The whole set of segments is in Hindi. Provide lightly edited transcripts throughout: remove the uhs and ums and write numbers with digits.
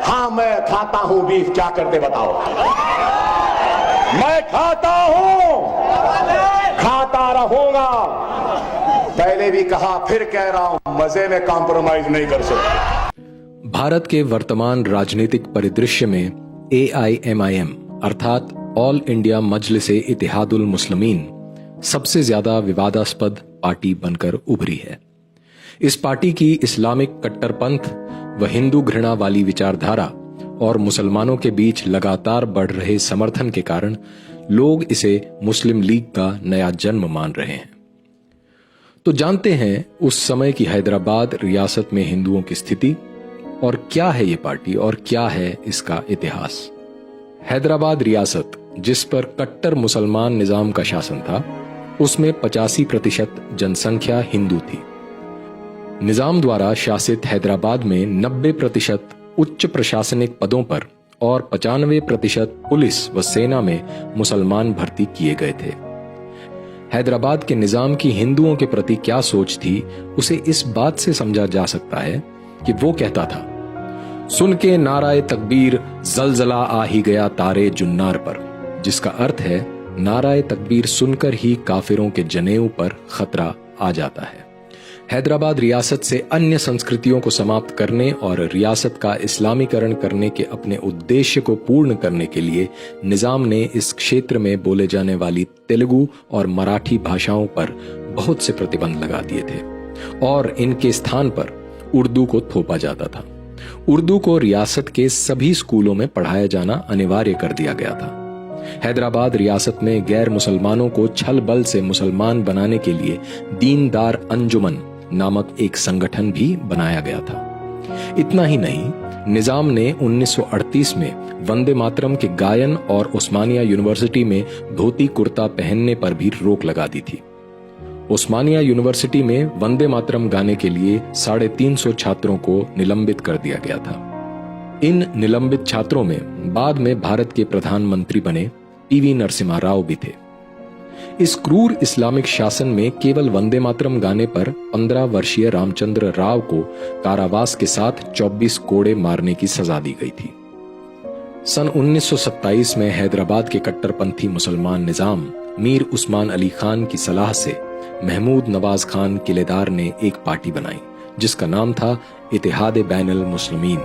हाँ मैं खाता हूं बीफ, क्या करते बताओ? मैं खाता हूं, खाता रहूंगा। पहले भी कहा, फिर कह रहा हूं, मजे में कॉम्प्रोमाइज नहीं कर सकते। भारत के वर्तमान राजनीतिक परिदृश्य में AIMIM अर्थात ऑल इंडिया मजलिस-ए इत्तेहादुल मुस्लिमीन सबसे ज्यादा विवादास्पद पार्टी बनकर उभरी है। इस पार्टी की इस्लामिक कट्टरपंथ व हिंदू घृणा वाली विचारधारा और मुसलमानों के बीच लगातार बढ़ रहे समर्थन के कारण लोग इसे मुस्लिम लीग का नया जन्म मान रहे हैं। तो जानते हैं उस समय की हैदराबाद रियासत में हिंदुओं की स्थिति और क्या है ये पार्टी और क्या है इसका इतिहास। हैदराबाद रियासत, जिस पर कट्टर मुसलमान निजाम का शासन था, उसमें 85% जनसंख्या हिंदू थी। निजाम द्वारा शासित हैदराबाद में 90% उच्च प्रशासनिक पदों पर और 95% पुलिस व सेना में मुसलमान भर्ती किए गए थे। हैदराबाद के निजाम की हिंदुओं के प्रति क्या सोच थी, उसे इस बात से समझा जा सकता है कि वो कहता था, सुन के नाराए तकबीर जलजला आ ही गया तारे जुन्नार पर, जिसका अर्थ है नाराए तकबीर सुनकर ही काफिरों के जनेऊ पर खतरा आ जाता है। हैदराबाद रियासत से अन्य संस्कृतियों को समाप्त करने और रियासत का इस्लामीकरण करने के अपने उद्देश्य को पूर्ण करने के लिए निजाम ने इस क्षेत्र में बोले जाने वाली तेलुगु और मराठी भाषाओं पर बहुत से प्रतिबंध लगा दिए थे और इनके स्थान पर उर्दू को थोपा जाता था। उर्दू को रियासत के सभी स्कूलों में पढ़ाया जाना अनिवार्य कर दिया गया था। हैदराबाद रियासत में गैर मुसलमानों को छल बल से मुसलमान बनाने के लिए दीनदार अंजुमन नामक एक संगठन भी बनाया गया था। इतना ही नहीं, निजाम ने 1938 में वंदे मातरम के गायन और उस्मानिया यूनिवर्सिटी में धोती कुर्ता पहनने पर भी रोक लगा दी थी। उस्मानिया यूनिवर्सिटी में वंदे मातरम गाने के लिए 350 छात्रों को निलंबित कर दिया गया था। इन निलंबित छात्रों में बाद में भारत के प्रधानमंत्री बने PV नरसिम्हा राव भी थे। इस क्रूर इस्लामिक शासन में केवल वंदे मातरम गाने पर 15 वर्षीय रामचंद्र राव को कारावास के साथ 24 कोड़े मारने की सजा दी गई थी। सन 1927 में हैदराबाद के कट्टरपंथी मुसलमान निजाम मीर उस्मान अली खान की सलाह से महमूद नवाज खान किलेदार ने एक पार्टी बनाई जिसका नाम था इत्तेहाद बैनुल मुस्लिमीन,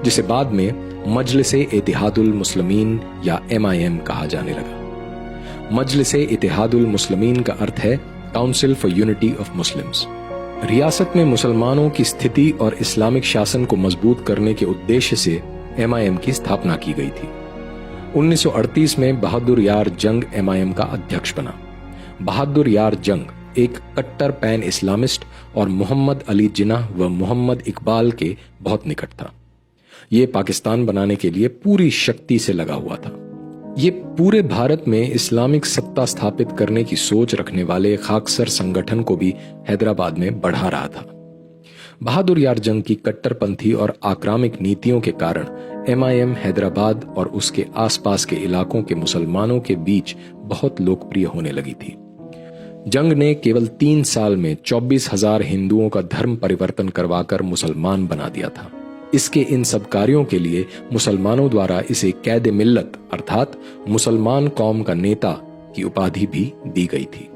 जिसे बाद में मजलिस-ए इत्तेहादुल मुस्लिमीन या MIM कहा जाने लगा। मजलिस-ए इत्तेहादुल मुस्लिमीन का अर्थ है council for unity of Muslims. रियासत में मुसलमानों की स्थिति और इस्लामिक शासन को मजबूत करने के उद्देश्य से MIM की स्थापना की गई थी। 1938 में बहादुर यार जंग MIM का अध्यक्ष बना। बहादुर यार जंग एक कट्टर पैन इस्लामिस्ट और मोहम्मद अली जिन्नाह व मोहम्मद इकबाल के बहुत निकट था। ये पाकिस्तान बनाने के लिए पूरी शक्ति से लगा हुआ था। ये पूरे भारत में इस्लामिक सत्ता स्थापित करने की सोच रखने वाले खाकसर संगठन को भी हैदराबाद में बढ़ा रहा था। बहादुर यार जंग की कट्टरपंथी और आक्रामक नीतियों के कारण MIM हैदराबाद और उसके आसपास के इलाकों के मुसलमानों के बीच बहुत लोकप्रिय होने लगी थी। जंग ने केवल 3 साल में 24,000 हिंदुओं का धर्म परिवर्तन करवाकर मुसलमान बना दिया था। इसके इन सब कार्यों के लिए मुसलमानों द्वारा इसे कैद मिल्लत अर्थात मुसलमान कौम का नेता की उपाधि भी दी गई थी।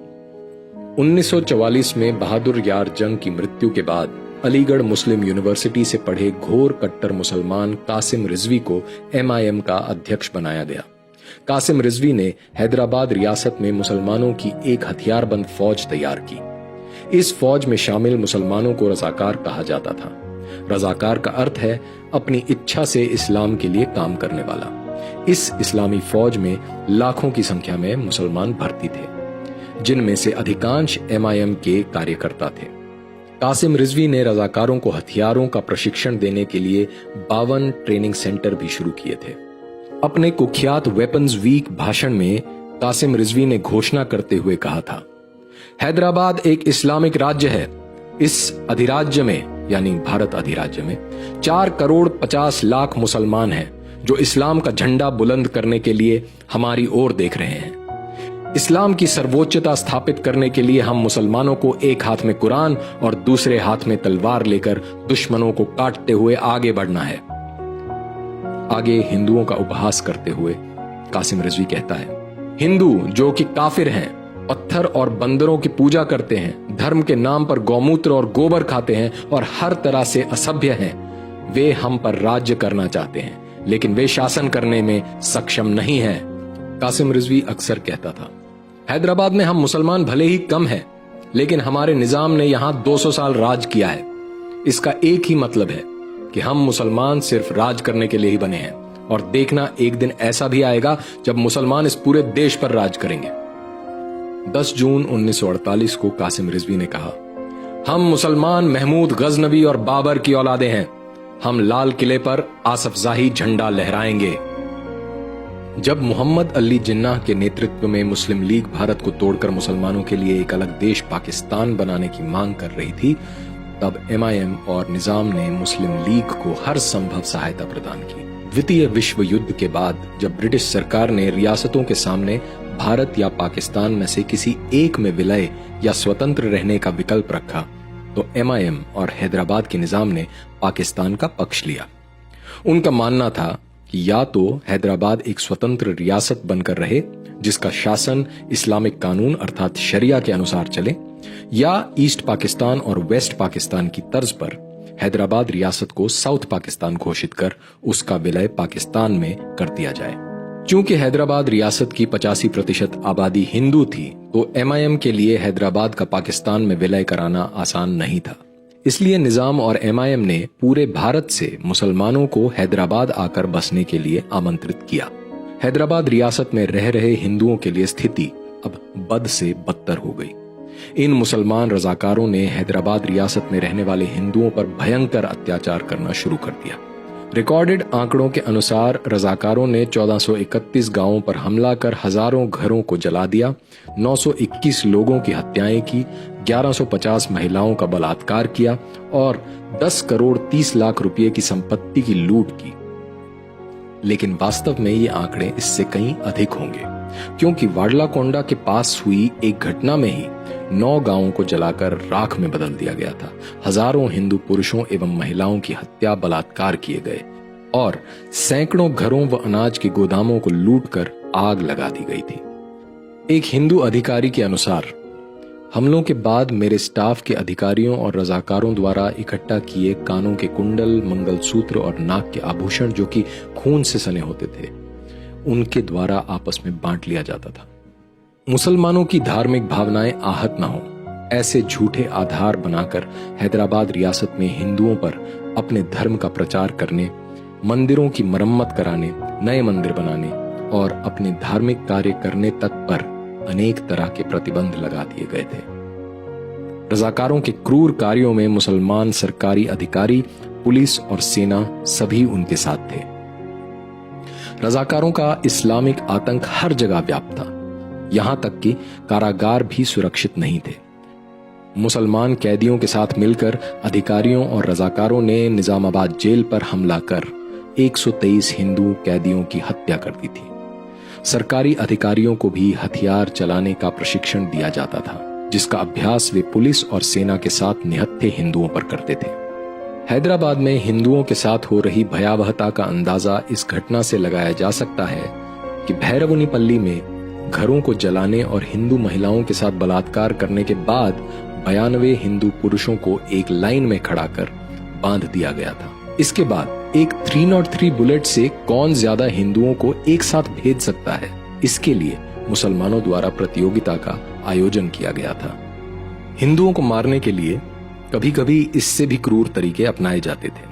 1944 में बहादुर यार जंग की मृत्यु के बाद अलीगढ़ मुस्लिम यूनिवर्सिटी से पढ़े घोर कट्टर मुसलमान कासिम रिजवी को MIM का अध्यक्ष बनाया गया। कासिम रिजवी ने हैदराबाद रियासत में मुसलमानों की एक हथियारबंद फौज तैयार की। इस फौज में शामिल मुसलमानों को रजाकार कहा जाता था। रजाकार का अर्थ है अपनी इच्छा से इस्लाम के लिए काम करने वाला। इस इस्लामी फौज में लाखों की संख्या में मुसलमान भर्ती थे, जिनमें से अधिकांश MIM के कार्यकर्ता थे। कासिम रिजवी ने रजाकारों को हथियारों का प्रशिक्षण देने के लिए 52 ट्रेनिंग सेंटर भी शुरू किए थे। अपने कुख्यात वेपन्स वीक भाषण में कासिम रिजवी ने घोषणा करते हुए कहा था, हैदराबाद एक इस्लामिक राज्य है। इस अधिराज्य में यानी भारत अधिराज्य में 4 करोड़ 50 लाख मुसलमान हैं जो इस्लाम का झंडा बुलंद करने के लिए हमारी ओर देख रहे हैं। इस्लाम की सर्वोच्चता स्थापित करने के लिए हम मुसलमानों को एक हाथ में कुरान और दूसरे हाथ में तलवार लेकर दुश्मनों को काटते हुए आगे बढ़ना है। आगे हिंदुओं का उपहास करते हुए कासिम रिजवी कहता है, हिंदू जो कि काफिर हैं, पत्थर और बंदरों की पूजा करते हैं, धर्म के नाम पर गौमूत्र और गोबर खाते हैं और हर तरह से असभ्य हैं, वे हम पर राज्य करना चाहते हैं, लेकिन वे शासन करने में सक्षम नहीं हैं। कासिम रिजवी अक्सर कहता था, हैदराबाद में हम मुसलमान भले ही कम हैं, लेकिन हमारे निजाम ने यहां 200 साल राज किया है। इसका एक ही मतलब है कि हम मुसलमान सिर्फ राज करने के लिए ही बने हैं, और देखना एक दिन ऐसा भी आएगा जब मुसलमान इस पूरे देश पर राज करेंगे। 10 जून 1948 को कासिम रिजवी ने कहा, हम मुसलमान महमूद गजनवी और बाबर की औलादे हैं, हम लाल किले पर आसफजाही झंडा लहराएंगे। जब मोहम्मद अली जिन्नाह के नेतृत्व में मुस्लिम लीग भारत को तोड़कर मुसलमानों के लिए एक अलग देश पाकिस्तान बनाने की मांग कर रही थी, तब MIM और निजाम ने मुस्लिम लीग को हर संभव सहायता प्रदान की। द्वितीय विश्व युद्ध के बाद जब ब्रिटिश सरकार ने रियासतों के सामने भारत या पाकिस्तान में से किसी एक में विलय या स्वतंत्र रहने का विकल्प रखा, तो MIM और हैदराबाद के निजाम ने पाकिस्तान का पक्ष लिया। उनका मानना था कि या तो हैदराबाद एक स्वतंत्र रियासत बनकर रहे जिसका शासन इस्लामिक कानून अर्थात शरिया के अनुसार चले, या ईस्ट पाकिस्तान और वेस्ट पाकिस्तान की तर्ज पर हैदराबाद रियासत को साउथ पाकिस्तान घोषित कर उसका विलय पाकिस्तान में कर दिया जाए। चूंकि हैदराबाद रियासत की 85% आबादी हिंदू थी, तो MIM के लिए हैदराबाद का पाकिस्तान में विलय कराना आसान नहीं था। इसलिए निजाम और MIM ने पूरे भारत से मुसलमानों को हैदराबाद आकर बसने के लिए आमंत्रित किया। हैदराबाद रियासत में रह रहे हिंदुओं के लिए स्थिति अब बद से बदतर हो गई। इन मुसलमान रजाकारों ने हैदराबाद रियासत में रहने वाले हिंदुओं पर भयंकर अत्याचार करना शुरू कर दिया। रिकॉर्डेड आंकड़ों के अनुसार रजाकारों ने 1431 गांवों पर हमला कर हजारों घरों को जला दिया, 921 लोगों की हत्याएं की, 1150 महिलाओं का बलात्कार किया और 10 करोड़ 30 लाख रुपए की संपत्ति की लूट की। लेकिन वास्तव में ये आंकड़े इससे कहीं अधिक होंगे, क्योंकि वाडलाकोंडा के पास हुई एक घटना में ही 9 गांवों को जलाकर राख में बदल दिया गया था। हजारों हिंदू पुरुषों एवं महिलाओं की हत्या बलात्कार किए गए और सैकड़ों घरों व अनाज के गोदामों को लूटकर आग लगा दी गई थी। एक हिंदू अधिकारी के अनुसार, हमलों के बाद मेरे स्टाफ के अधिकारियों और रजाकारों द्वारा इकट्ठा किए कानों के कुंडल, मंगलसूत्र और नाक के आभूषण जो कि खून से सने होते थे, उनके द्वारा आपस में बांट लिया जाता था। मुसलमानों की धार्मिक भावनाएं आहत न हो, ऐसे झूठे आधार बनाकर हैदराबाद रियासत में हिंदुओं पर अपने धर्म का प्रचार करने, मंदिरों की मरम्मत कराने, नए मंदिर बनाने और अपने धार्मिक कार्य करने तक पर अनेक तरह के प्रतिबंध लगा दिए गए थे। रजाकारों के क्रूर कार्यों में मुसलमान सरकारी अधिकारी, पुलिस और सेना सभी उनके साथ थे। रजाकारों का इस्लामिक आतंक हर जगह व्याप्त था, यहां तक कि कारागार भी सुरक्षित नहीं थे। मुसलमान कैदियों के साथ मिलकर अधिकारियों और रजाकारों ने निजामाबाद जेल पर हमला कर 123 हिंदू कैदियों की हत्या कर दी थी। सरकारी अधिकारियों को भी हथियार चलाने का प्रशिक्षण दिया जाता था, जिसका अभ्यास वे पुलिस और सेना के साथ निहत्थे हिंदुओं पर करते थे। हैदराबाद में हिंदुओं के साथ हो रही भयावहता का अंदाजा इस घटना से लगाया जा सकता है कि भैरवनीपल्ली में घरों को जलाने और हिंदू महिलाओं के साथ बलात्कार करने के बाद 92 हिंदू पुरुषों को एक लाइन में खड़ा कर बांध दिया गया था। इसके बाद एक 303 बुलेट से कौन ज्यादा हिंदुओं को एक साथ भेज सकता है, इसके लिए मुसलमानों द्वारा प्रतियोगिता का आयोजन किया गया था। हिंदुओं को मारने के लिए कभी कभी इससे भी क्रूर तरीके अपनाए जाते थे।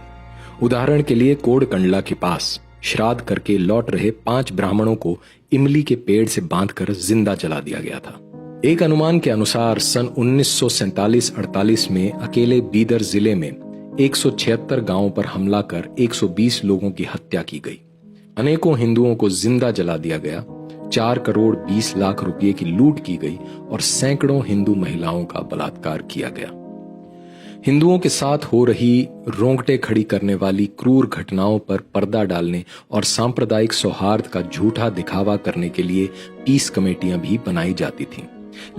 उदाहरण के लिए कोडकंडला के पास श्राद्ध करके लौट रहे 5 ब्राह्मणों को इमली के पेड़ से बांधकर जिंदा जला दिया गया था। एक अनुमान के अनुसार सन 1947-48 में अकेले बीदर जिले में 176 गांवों पर हमला कर 120 लोगों की हत्या की गई। अनेकों हिंदुओं को जिंदा जला दिया गया, 4 करोड़ 20 लाख रुपए की लूट की गई और सैकड़ों हिंदू महिलाओं का बलात्कार किया गया। हिंदुओं के साथ हो रही रोंगटे खड़ी करने वाली क्रूर घटनाओं पर पर्दा डालने और सांप्रदायिक सौहार्द का झूठा दिखावा करने के लिए पीस कमेटियां भी बनाई जाती थीं।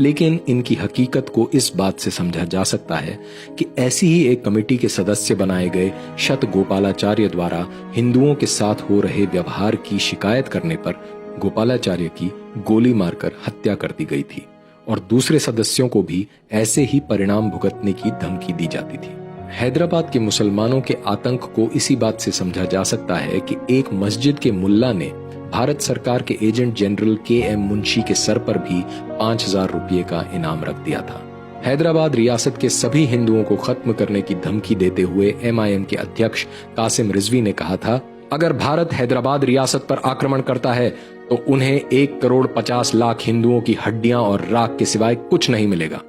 लेकिन इनकी हकीकत को इस बात से समझा जा सकता है कि ऐसी ही एक कमेटी के सदस्य बनाए गए शत गोपालाचार्य द्वारा हिंदुओं के साथ हो रहे व्यवहार की शिकायत करने पर गोपालाचार्य की गोली मारकर हत्या कर दी गई थी और दूसरे सदस्यों को भी ऐसे ही परिणाम भुगतने की धमकी दी जाती थी। हैदराबाद के मुसलमानों के आतंक को इसी बात से समझा जा सकता है कि एक मस्जिद के मुल्ला ने भारत सरकार के एजेंट जनरल KM मुंशी के सर पर भी 5,000 रुपये का इनाम रख दिया था। हैदराबाद रियासत के सभी हिंदुओं को खत्म करने की धमकी देते हुए MIM के अध्यक्ष कासिम रिजवी ने कहा था, अगर भारत हैदराबाद रियासत पर आक्रमण करता है तो उन्हें 1,50,00,000 हिंदुओं की हड्डियां और राख के सिवाय कुछ नहीं मिलेगा।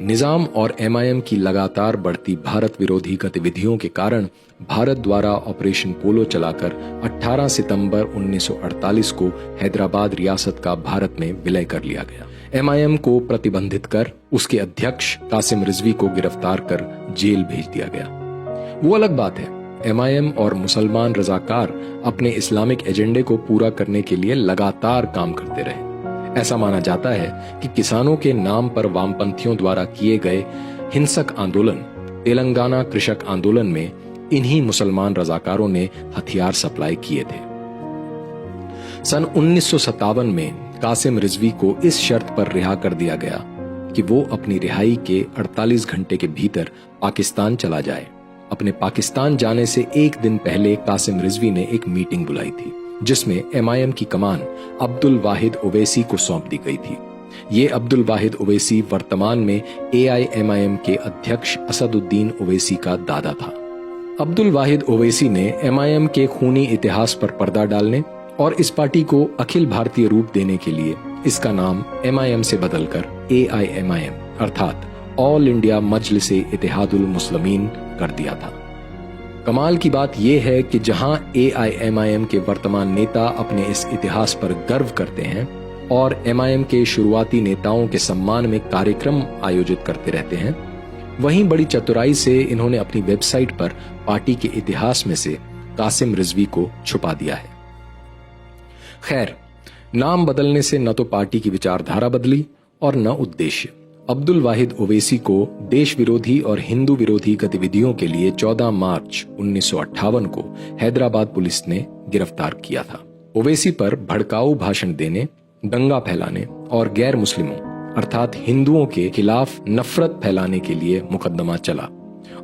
निजाम और MIM की लगातार बढ़ती भारत विरोधी गतिविधियों के कारण भारत द्वारा ऑपरेशन पोलो चलाकर 18 सितंबर 1948 को हैदराबाद रियासत का भारत में विलय कर लिया गया। MIM को प्रतिबंधित कर उसके अध्यक्ष कासिम रिजवी को गिरफ्तार कर जेल भेज दिया गया। वो अलग बात है, MIM और मुसलमान रजाकार अपने इस्लामिक एजेंडे को पूरा करने के लिए लगातार काम करते रहे। ऐसा माना जाता है कि किसानों के नाम पर वामपंथियों द्वारा किए गए हिंसक आंदोलन तेलंगाना कृषक आंदोलन में इन्हीं मुसलमान रजाकारों ने हथियार सप्लाई किए थे। सन 1957 में कासिम रिजवी को इस शर्त पर रिहा कर दिया गया कि वो अपनी रिहाई के 48 घंटे के भीतर पाकिस्तान चला जाए। अपने पाकिस्तान जाने से एक दिन पहले कासिम रिजवी ने एक मीटिंग बुलाई थी जिसमें MIM की कमान अब्दुल वाहिद ओवैसी को सौंप दी गई थी। ये अब्दुल वाहिद ओवैसी वर्तमान में AIMIM के अध्यक्ष असदुद्दीन ओवैसी का दादा था। अब्दुल वाहिद ओवैसी ने MIM के खूनी इतिहास पर पर्दा डालने और इस पार्टी को अखिल भारतीय रूप देने के लिए इसका नाम MIM से बदलकर AIMIM अर्थात ऑल इंडिया मजलिसे इत्तेहादुल मुस्लिमीन कर दिया था। कमाल की बात यह है कि जहां AIMIM के वर्तमान नेता अपने इस इतिहास पर गर्व करते हैं और MIM के शुरुआती नेताओं के सम्मान में कार्यक्रम आयोजित करते रहते हैं, वहीं बड़ी चतुराई से इन्होंने अपनी वेबसाइट पर पार्टी के इतिहास में से कासिम रिजवी को छुपा दिया है। खैर, नाम बदलने से न तो पार्टी की विचारधारा बदली और न उद्देश्य। अब्दुल वाहिद ओवैसी को देश विरोधी और हिंदू विरोधी गतिविधियों के लिए 14 मार्च 1958 को हैदराबाद पुलिस ने गिरफ्तार किया था। ओवैसी पर भड़काऊ भाषण देने, दंगा फैलाने और गैर मुस्लिमों अर्थात हिंदुओं के खिलाफ नफरत फैलाने के लिए मुकदमा चला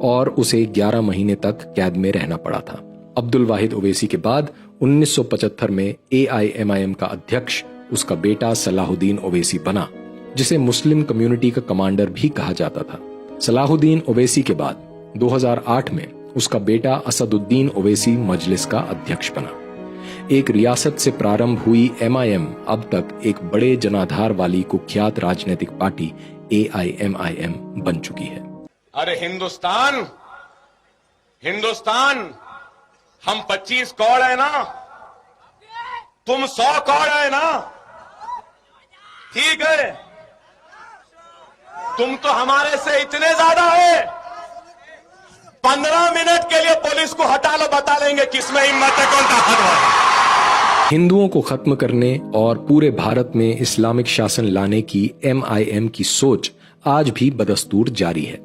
और उसे 11 महीने तक कैद में रहना पड़ा था। अब्दुल वाहिद ओवैसी के बाद 1975 में AIMIM का अध्यक्ष उसका बेटा सलाहुद्दीन ओवैसी बना, जिसे मुस्लिम कम्युनिटी का कमांडर भी कहा जाता था। सलाहुद्दीन ओवैसी के बाद 2008 में उसका बेटा असदुद्दीन ओवैसी मजलिस का अध्यक्ष बना। एक रियासत से प्रारंभ हुई MIM अब तक एक बड़े जनाधार वाली कुख्यात राजनीतिक पार्टी AIMIM बन चुकी है। अरे हिंदुस्तान हम 25 कौड़ है ना, तुम 100 कौड़ है ना, ठीक है, तुम तो हमारे से इतने ज्यादा है, 15 मिनट के लिए पुलिस को हटा लो, बता लेंगे किसमें हिम्मत है, कौन ताकतवर है। हिंदुओं को खत्म करने और पूरे भारत में इस्लामिक शासन लाने की MIM की सोच आज भी बदस्तूर जारी है।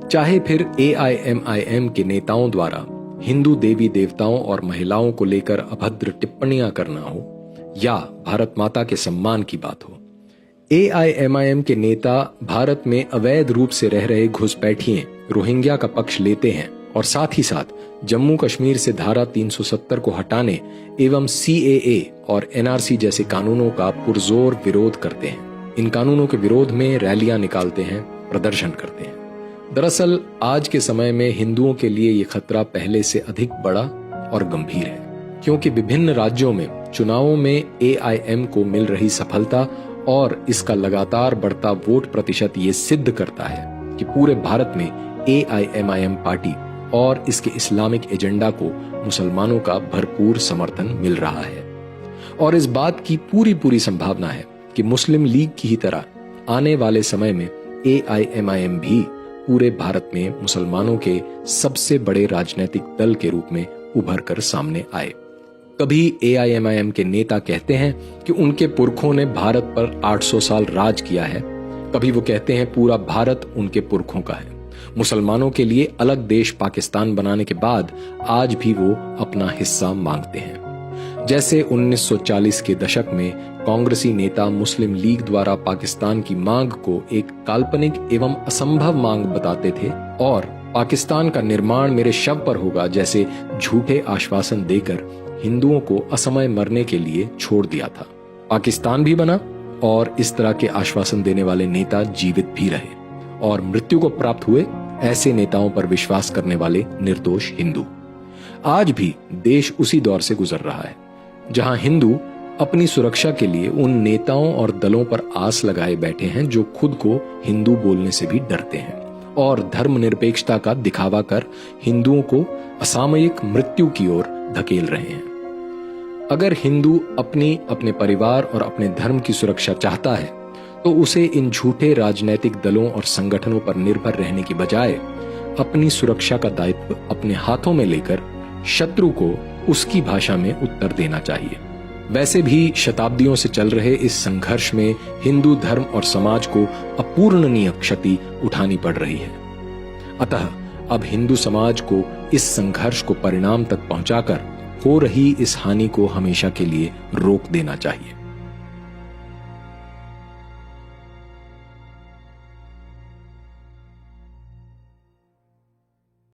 चाहे फिर AIMIM के नेताओं द्वारा हिंदू देवी देवताओं और महिलाओं को लेकर अभद्र टिप्पणियां करना हो या भारत माता के सम्मान की बात हो। AIMIM के नेता भारत में अवैध रूप से रह रहे घुसपैठिए रोहिंग्या का पक्ष लेते हैं और साथ ही साथ जम्मू कश्मीर से धारा 370 को हटाने एवं CAA और NRC जैसे कानूनों का पुरजोर विरोध करते हैं। इन कानूनों के विरोध में रैलियां निकालते हैं, प्रदर्शन करते हैं। दरअसल आज के समय में हिंदुओं के लिए ये खतरा पहले से अधिक बड़ा और गंभीर है, क्योंकि विभिन्न राज्यों में चुनावों में AIM को मिल रही सफलता और इसका लगातार बढ़ता वोट प्रतिशत ये सिद्ध करता है कि पूरे भारत में AIMIM पार्टी और इसके इस्लामिक एजेंडा को मुसलमानों का भरपूर समर्थन मिल रहा है। और इस बात की पूरी संभावना है कि मुस्लिम लीग की ही तरह आने वाले समय में AIMIM भी पूरे भारत में मुसलमानों के सबसे बड़े राजनीतिक दल के रूप में उभर कर सामने आए। कभी AIMIM के नेता कहते हैं कि उनके पुरखों ने भारत पर 800 साल राज किया है कभी वो कहते हैं पूरा भारत उनके पुरखों का है। मुसलमानों के लिए अलग देश पाकिस्तान बनाने के बाद आज भी वो अपना हिस्सा मांगते हैं। जैसे 1940 के दशक में कांग्रेसी नेता मुस्लिम लीग द्वारा पाकिस्तान की मांग को एक काल्पनिक एवं असंभव मांग बताते थे और पाकिस्तान का निर्माण मेरे शव पर होगा जैसे झूठे आश्वासन देकर हिंदुओं को असमय मरने के लिए छोड़ दिया था। पाकिस्तान भी बना और इस तरह के आश्वासन देने वाले नेता जीवित भी रहे और मृत्यु को प्राप्त हुए ऐसे नेताओं पर विश्वास करने वाले निर्दोष हिंदू। आज भी देश उसी दौर से गुजर रहा है जहां हिंदू अपनी सुरक्षा के लिए उन नेताओं और दलों पर आस लगाए बैठे हैं जो खुद को हिंदू बोलने से भी डरते हैं और धर्मनिरपेक्षता का दिखावा कर हिंदुओं को असामयिक मृत्यु की ओर धकेल रहे हैं। अगर हिंदू अपने परिवार और अपने धर्म की सुरक्षा चाहता है तो उसे इन झूठे राजनीतिक दलों और संगठनों पर निर्भर रहने की बजाय अपनी सुरक्षा का दायित्व अपने हाथों में लेकर शत्रु को उसकी भाषा में उत्तर देना चाहिए। वैसे भी शताब्दियों से चल रहे इस संघर्ष में हिंदू धर्म और समाज को अपूर्णनीय क्षति उठानी पड़ रही है। अतः अब हिंदू समाज को इस संघर्ष को परिणाम तक पहुंचाकर हो रही इस हानि को हमेशा के लिए रोक देना चाहिए।